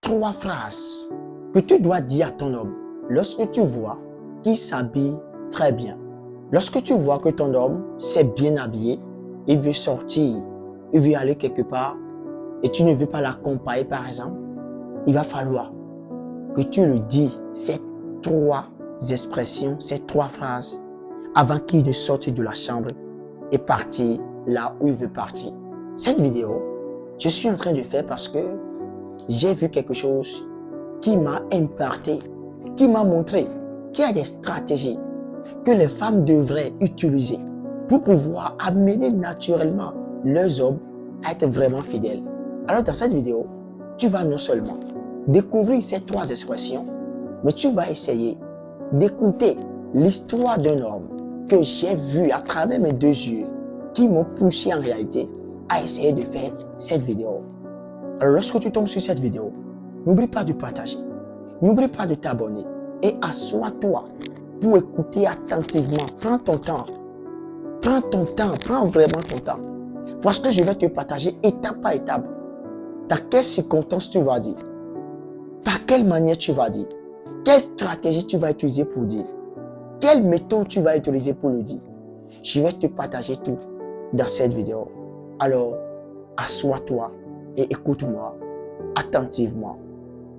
3 phrases que tu dois dire à ton homme lorsque tu vois qu'il s'habille très bien. Lorsque tu vois que ton homme s'est bien habillé, il veut sortir, il veut aller quelque part et tu ne veux pas l'accompagner par exemple, il va falloir que tu lui dis ces 3 expressions, ces 3 phrases avant qu'il ne sorte de la chambre et partir là où il veut partir. Cette vidéo, je suis en train de faire parce que j'ai vu quelque chose qui m'a impacté, qui m'a montré qu'il y a des stratégies que les femmes devraient utiliser pour pouvoir amener naturellement leurs hommes à être vraiment fidèles. Alors dans cette vidéo, tu vas non seulement découvrir ces 3 expressions, mais tu vas essayer d'écouter l'histoire d'un homme que j'ai vu à travers mes 2 yeux qui m'ont poussé en réalité à essayer de faire cette vidéo. Alors lorsque tu tombes sur cette vidéo, n'oublie pas de partager, n'oublie pas de t'abonner et assois-toi pour écouter attentivement. Prends ton temps, prends vraiment ton temps. Parce que je vais te partager étape par étape dans quelles circonstances tu vas dire, par quelle manière tu vas dire, quelle stratégie tu vas utiliser pour dire, quelle méthode tu vas utiliser pour le dire. Je vais te partager tout dans cette vidéo. Alors, assois-toi et écoute-moi attentivement.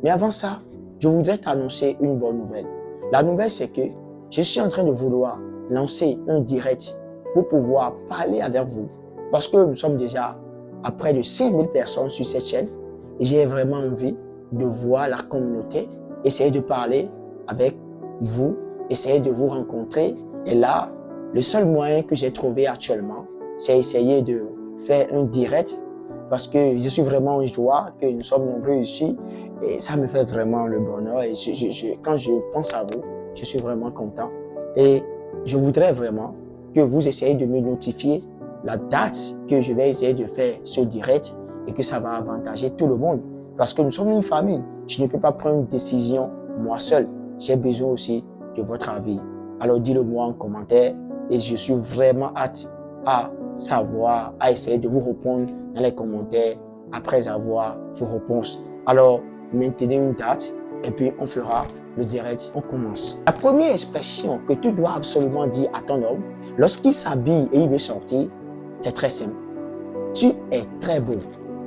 Mais avant ça, je voudrais t'annoncer une bonne nouvelle. La nouvelle, c'est que je suis en train de vouloir lancer un direct pour pouvoir parler avec vous. Parce que nous sommes déjà à près de 5000 personnes sur cette chaîne et j'ai vraiment envie de voir la communauté, essayer de parler avec vous, essayer de vous rencontrer. Et là, le seul moyen que j'ai trouvé actuellement, c'est essayer de faire un direct parce que je suis vraiment en joie que nous sommes nombreux ici et ça me fait vraiment le bonheur. Et quand je pense à vous, je suis vraiment content. Et je voudrais vraiment que vous essayez de me notifier la date que je vais essayer de faire ce direct et que ça va avantager tout le monde. Parce que nous sommes une famille. Je ne peux pas prendre une décision moi seul. J'ai besoin aussi de votre avis. Alors dis-le moi en commentaire et je suis vraiment hâte à savoir, à essayer de vous répondre dans les commentaires après avoir vos réponses. Alors maintenez une date et puis on fera le direct. On commence. La première expression que tu dois absolument dire à ton homme lorsqu'il s'habille et il veut sortir, c'est très simple. Tu es très beau.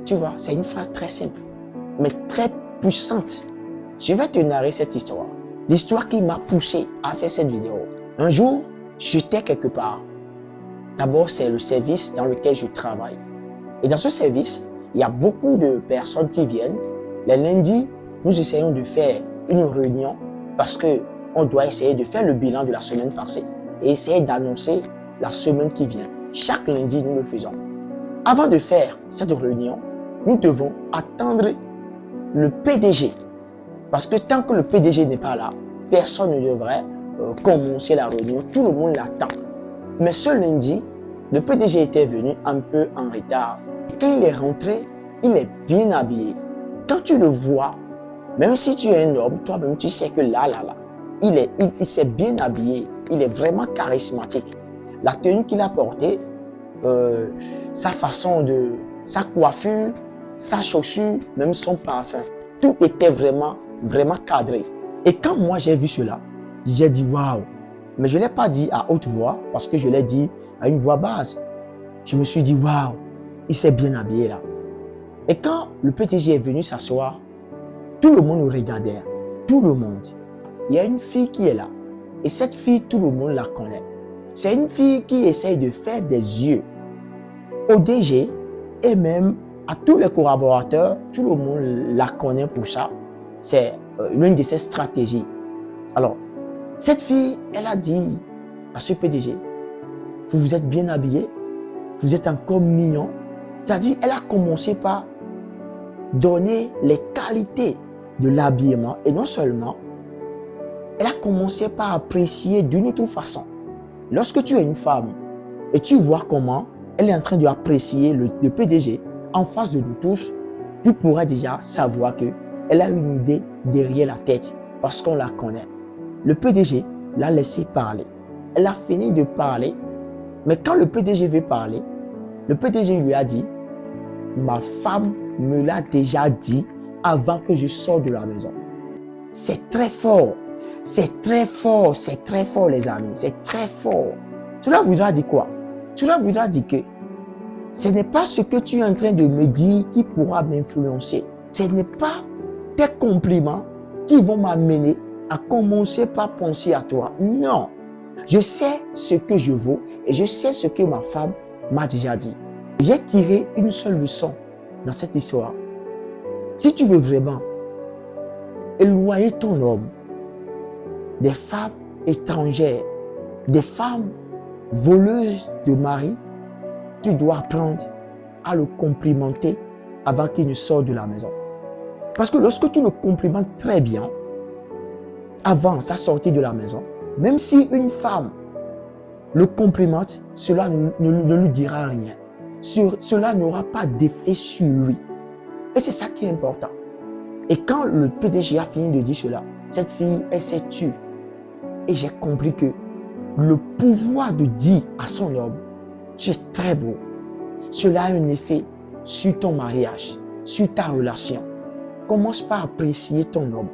Tu vois, c'est une phrase très simple, mais très puissante. Je vais te narrer cette histoire. L'histoire qui m'a poussé à faire cette vidéo. Un jour, j'étais quelque part. D'abord, c'est le service dans lequel je travaille. Et dans ce service, il y a beaucoup de personnes qui viennent. Les lundis, nous essayons de faire une réunion parce qu'on doit essayer de faire le bilan de la semaine passée et essayer d'annoncer la semaine qui vient. Chaque lundi, nous le faisons. Avant de faire cette réunion, nous devons attendre le PDG. Parce que tant que le PDG n'est pas là, personne ne devrait commencer la réunion. Tout le monde l'attend. Mais ce lundi, le PDG était venu un peu en retard. Et quand il est rentré, il est bien habillé. Quand tu le vois, même si tu es un homme, toi-même, tu sais que là, il s'est bien habillé. Il est vraiment charismatique. La tenue qu'il a portée, sa façon de, sa coiffure, sa chaussure, même son parfum, tout était vraiment cadré. Et quand moi j'ai vu cela, j'ai dit waouh. Mais je ne l'ai pas dit à haute voix parce que je l'ai dit à une voix basse. Je me suis dit waouh, il s'est bien habillé là. Et quand le PDG est venu s'asseoir, tout le monde le regardait. Tout le monde. Il y a une fille qui est là. Et cette fille, tout le monde la connaît. C'est une fille qui essaye de faire des yeux au DG et même à tous les collaborateurs. Tout le monde la connaît pour ça. C'est l'une de ses stratégies. Alors, cette fille, elle a dit à ce PDG, vous êtes bien habillé, vous êtes encore mignon. C'est-à-dire, elle a commencé par donner les qualités de l'habillement et non seulement, elle a commencé par apprécier d'une autre façon. Lorsque tu es une femme et tu vois comment elle est en train d'apprécier le PDG en face de nous tous, tu pourras déjà savoir qu'elle a une idée derrière la tête parce qu'on la connaît. Le PDG l'a laissé parler. Elle a fini de parler, mais quand le PDG veut parler, le PDG lui a dit, ma femme me l'a déjà dit avant que je sorte de la maison. C'est très fort. C'est très fort. C'est très fort, les amis. C'est très fort. Cela voudra dire quoi? Cela voudra dire que ce n'est pas ce que tu es en train de me dire qui pourra m'influencer. Ce n'est pas tes compliments qui vont m'amener à commencer par penser à toi. Non. Je sais ce que je vaux et je sais ce que ma femme m'a déjà dit. J'ai tiré une seule leçon dans cette histoire. Si tu veux vraiment éloigner ton homme des femmes étrangères, des femmes voleuses de mari, tu dois apprendre à le complimenter avant qu'il ne sorte de la maison. Parce que lorsque tu le complimentes très bien, avant sa sortie de la maison, même si une femme le complimente, cela ne lui dira rien. Cela n'aura pas d'effet sur lui. Et c'est ça qui est important. Et quand le PDG a fini de dire cela, cette fille, elle s'est tue. Et j'ai compris que le pouvoir de dire à son homme, tu es très beau, cela a un effet sur ton mariage, sur ta relation. Commence par apprécier ton homme.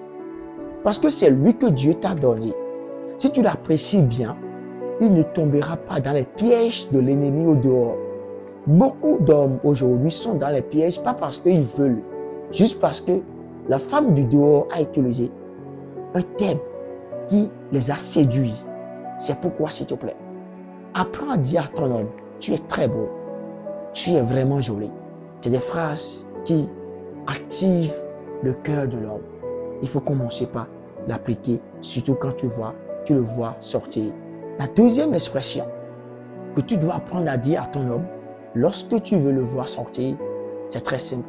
Parce que c'est lui que Dieu t'a donné. Si tu l'apprécies bien, il ne tombera pas dans les pièges de l'ennemi au dehors. Beaucoup d'hommes aujourd'hui sont dans les pièges, pas parce qu'ils veulent, juste parce que la femme du dehors a utilisé un thème qui les a séduits. C'est pourquoi, s'il te plaît, apprends à dire à ton homme, tu es très beau, tu es vraiment joli. C'est des phrases qui activent le cœur de l'homme. Il faut commencer par l'appliquer, surtout quand tu le vois sortir. La deuxième expression que tu dois apprendre à dire à ton homme, lorsque tu veux le voir sortir, c'est très simple.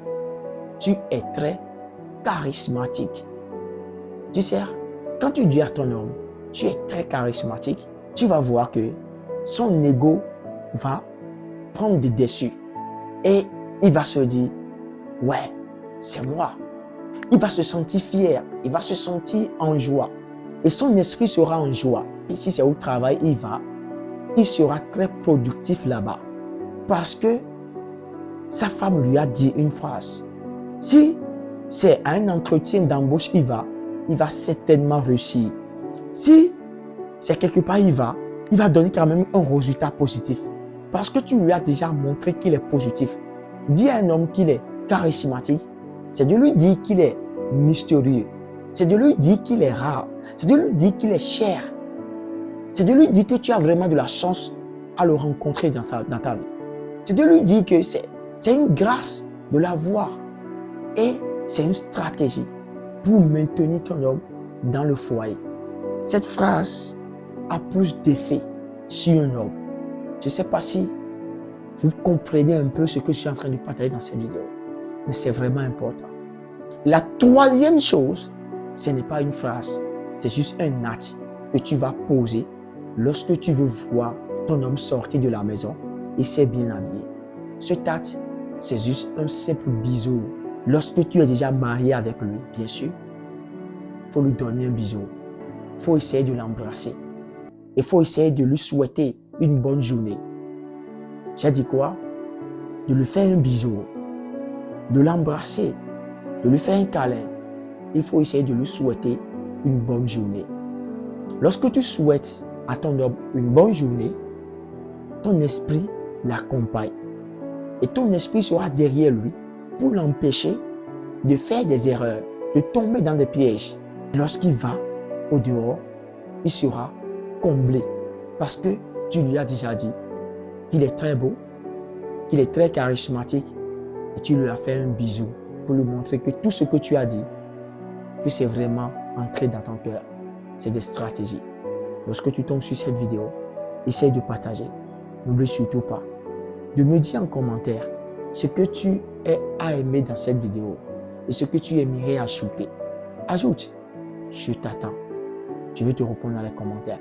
Tu es très charismatique. Tu sais, quand tu dis à ton homme, tu es très charismatique, tu vas voir que son ego va prendre des dessus. Et il va se dire, ouais, c'est moi. Il va se sentir fier, il va se sentir en joie. Et son esprit sera en joie. Et si c'est au travail, il sera très productif là-bas. Parce que sa femme lui a dit une phrase. Si c'est à un entretien d'embauche, il va certainement réussir. Si c'est quelque part, il va donner quand même un résultat positif. Parce que tu lui as déjà montré qu'il est positif. Dis à un homme qu'il est charismatique, c'est de lui dire qu'il est mystérieux. C'est de lui dire qu'il est rare. C'est de lui dire qu'il est cher. C'est de lui dire que tu as vraiment de la chance à le rencontrer dans ta vie. C'est de lui dire que c'est une grâce de l'avoir. Et c'est une stratégie pour maintenir ton homme dans le foyer. Cette phrase a plus d'effet sur un homme. Je ne sais pas si vous comprenez un peu ce que je suis en train de partager dans cette vidéo. Mais c'est vraiment important. La troisième chose, ce n'est pas une phrase. C'est juste un acte que tu vas poser lorsque tu veux voir ton homme sortir de la maison et s'est bien habillé. Ce acte, c'est juste un simple bisou. Lorsque tu es déjà marié avec lui, bien sûr, il faut lui donner un bisou. Il faut essayer de l'embrasser. Il faut essayer de lui souhaiter une bonne journée. J'ai dit quoi? De lui faire un bisou, de l'embrasser, de lui faire un câlin. Il faut essayer de lui souhaiter une bonne journée. Lorsque tu souhaites à ton homme une bonne journée, ton esprit l'accompagne. Et ton esprit sera derrière lui pour l'empêcher de faire des erreurs, de tomber dans des pièges. Lorsqu'il va au dehors, il sera comblé parce que tu lui as déjà dit qu'il est très beau, qu'il est très charismatique et tu lui as fait un bisou pour lui montrer que tout ce que tu as dit, que c'est vraiment entré dans ton cœur. C'est des stratégies. Lorsque tu tombes sur cette vidéo, essaye de partager. N'oublie surtout pas de me dire en commentaire ce que tu as aimé dans cette vidéo et ce que tu aimerais ajouter. Ajoute, je t'attends. Je vais te répondre dans les commentaires.